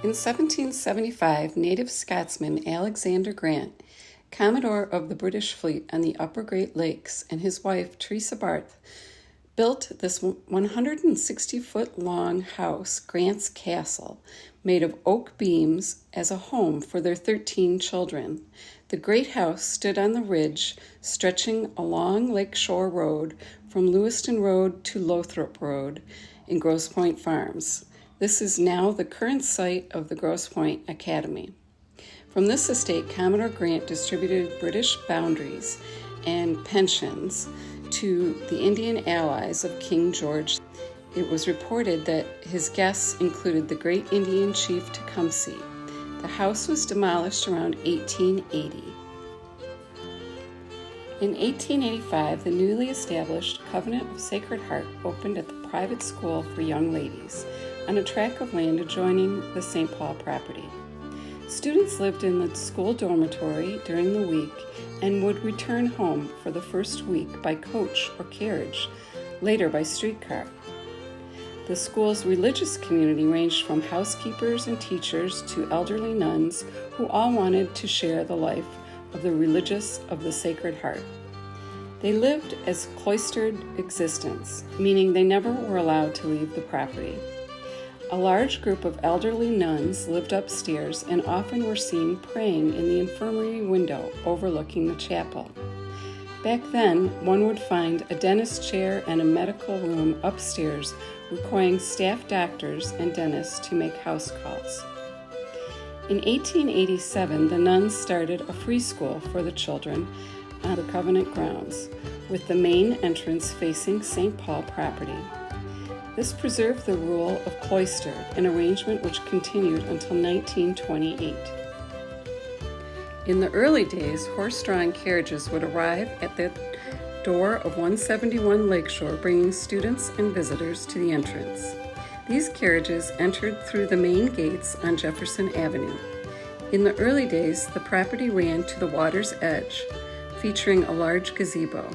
In 1775, native Scotsman Alexander Grant, Commodore of the British fleet on the Upper Great Lakes, and his wife, Teresa Barth, built this 160-foot-long house, Grant's Castle, made of oak beams as a home for their 13 children. The great house stood on the ridge stretching along Lakeshore Road from Lewiston Road to Lothrop Road in Grosse Pointe Farms. This is now the current site of the Grosse Pointe Academy. From this estate, Commodore Grant distributed British boundaries and pensions to the Indian allies of King George. It was reported that his guests included the great Indian chief Tecumseh. The house was demolished around 1880. In 1885, the newly established Convent of Sacred Heart opened at the private school for young ladies on a tract of land adjoining the St. Paul property. Students lived in the school dormitory during the week and would return home for the first week by coach or carriage, later by streetcar. The school's religious community ranged from housekeepers and teachers to elderly nuns who all wanted to share the life of the religious of the Sacred Heart. They lived as cloistered existence, meaning they never were allowed to leave the property. A large group of elderly nuns lived upstairs and often were seen praying in the infirmary window overlooking the chapel. Back then, one would find a dentist chair and a medical room upstairs requiring staff doctors and dentists to make house calls. In 1887, the nuns started a free school for the children on the Convent grounds, with the main entrance facing St. Paul property. This preserved the rule of cloister, an arrangement which continued until 1928. In the early days, horse-drawn carriages would arrive at the door of 171 Lakeshore, bringing students and visitors to the entrance. These carriages entered through the main gates on Jefferson Avenue. In the early days, the property ran to the water's edge, featuring a large gazebo.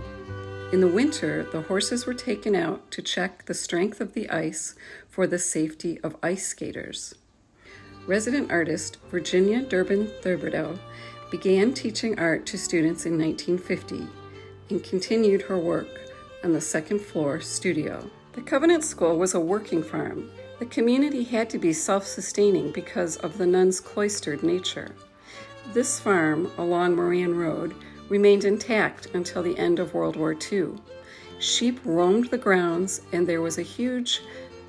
In the winter, the horses were taken out to check the strength of the ice for the safety of ice skaters. Resident artist Virginia Durbin Thurberdeau began teaching art to students in 1950 and continued her work on the second-floor studio. The Convent School was a working farm. The community had to be self-sustaining because of the nuns' cloistered nature. This farm, along Moran Road, remained intact until the end of World War II. Sheep roamed the grounds, and there was a huge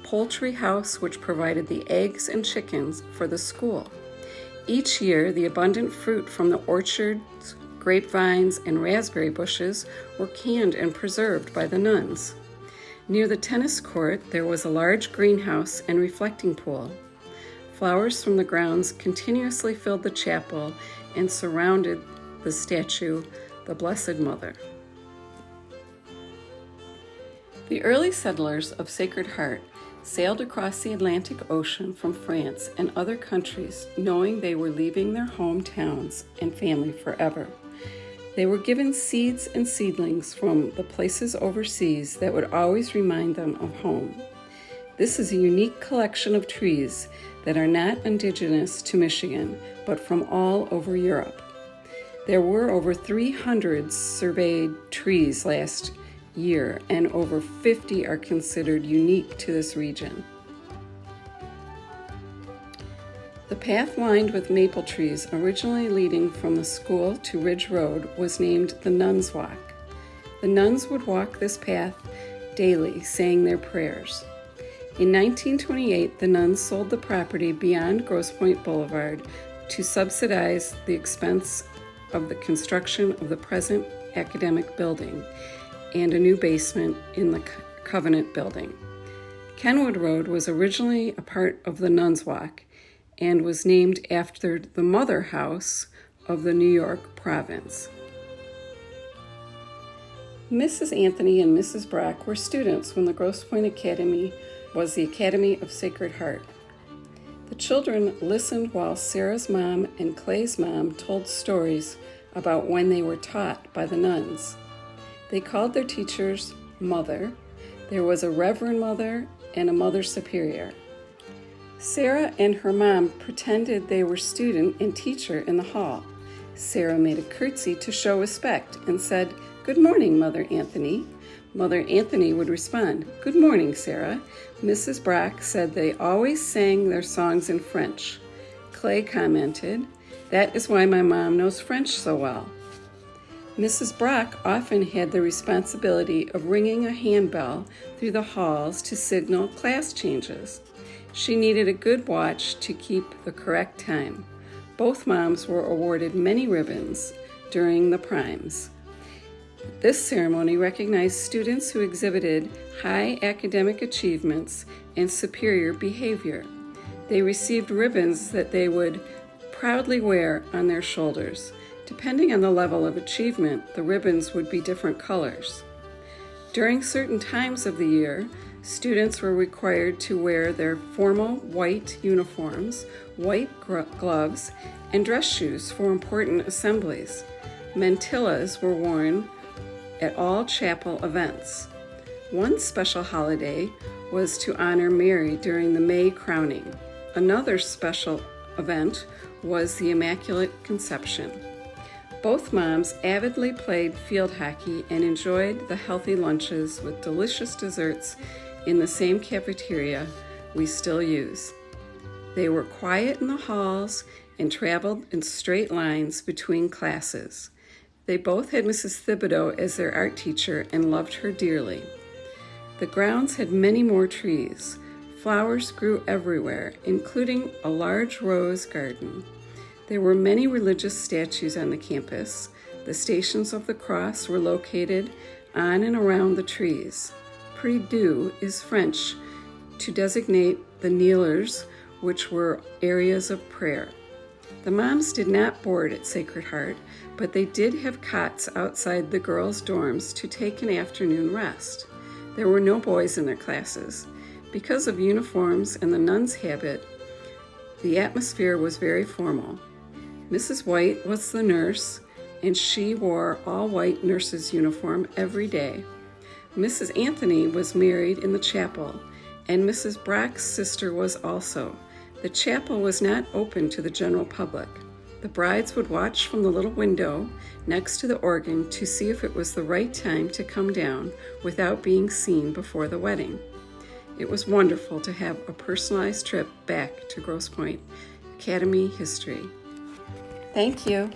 poultry house which provided the eggs and chickens for the school. Each year, the abundant fruit from the orchards, grapevines, and raspberry bushes were canned and preserved by the nuns. Near the tennis court, there was a large greenhouse and reflecting pool. Flowers from the grounds continuously filled the chapel and surrounded the statue, the Blessed Mother. The early settlers of Sacred Heart sailed across the Atlantic Ocean from France and other countries, knowing they were leaving their hometowns and family forever. They were given seeds and seedlings from the places overseas that would always remind them of home. This is a unique collection of trees that are not indigenous to Michigan, but from all over Europe. There were over 300 surveyed trees last year, and over 50 are considered unique to this region. The path lined with maple trees, originally leading from the school to Ridge Road, was named the Nuns' Walk. The nuns would walk this path daily, saying their prayers. In 1928, the nuns sold the property beyond Grosse Pointe Boulevard to subsidize the expense of the construction of the present academic building and a new basement in the Convent building. Kenwood Road was originally a part of the Nuns' Walk and was named after the mother house of the New York province. Mrs. Anthony and Mrs. Brock were students when the Grosse Pointe Academy was the Academy of Sacred Heart. The children listened while Sarah's mom and Clay's mom told stories about when they were taught by the nuns. They called their teachers Mother. There was a Reverend Mother and a Mother Superior. Sarah and her mom pretended they were student and teacher in the hall. Sarah made a curtsy to show respect and said, "Good morning, Mother Anthony." Mother Anthony would respond, "Good morning, Sarah." Mrs. Brock said they always sang their songs in French. Clay commented, "That is why my mom knows French so well." Mrs. Brock often had the responsibility of ringing a handbell through the halls to signal class changes. She needed a good watch to keep the correct time. Both moms were awarded many ribbons during the primes. This ceremony recognized students who exhibited high academic achievements and superior behavior. They received ribbons that they would proudly wear on their shoulders. Depending on the level of achievement, the ribbons would be different colors. During certain times of the year, students were required to wear their formal white uniforms, white gloves, and dress shoes for important assemblies. Mantillas were worn at all chapel events. One special holiday was to honor Mary during the May crowning. Another special event was the Immaculate Conception. Both moms avidly played field hockey and enjoyed the healthy lunches with delicious desserts in the same cafeteria we still use. They were quiet in the halls and traveled in straight lines between classes. They both had Mrs. Thibodeau as their art teacher and loved her dearly. The grounds had many more trees. Flowers grew everywhere, including a large rose garden. There were many religious statues on the campus. The Stations of the Cross were located on and around the trees. Prie-Dieu is French to designate the kneelers, which were areas of prayer. The moms did not board at Sacred Heart, but they did have cots outside the girls' dorms to take an afternoon rest. There were no boys in their classes. Because of uniforms and the nun's habit, the atmosphere was very formal. Mrs. White was the nurse, and she wore all white nurse's uniform every day. Mrs. Anthony was married in the chapel, and Mrs. Brock's sister was also. The chapel was not open to the general public. The brides would watch from the little window next to the organ to see if it was the right time to come down without being seen before the wedding. It was wonderful to have a personalized trip back to Grosse Pointe Academy history. Thank you.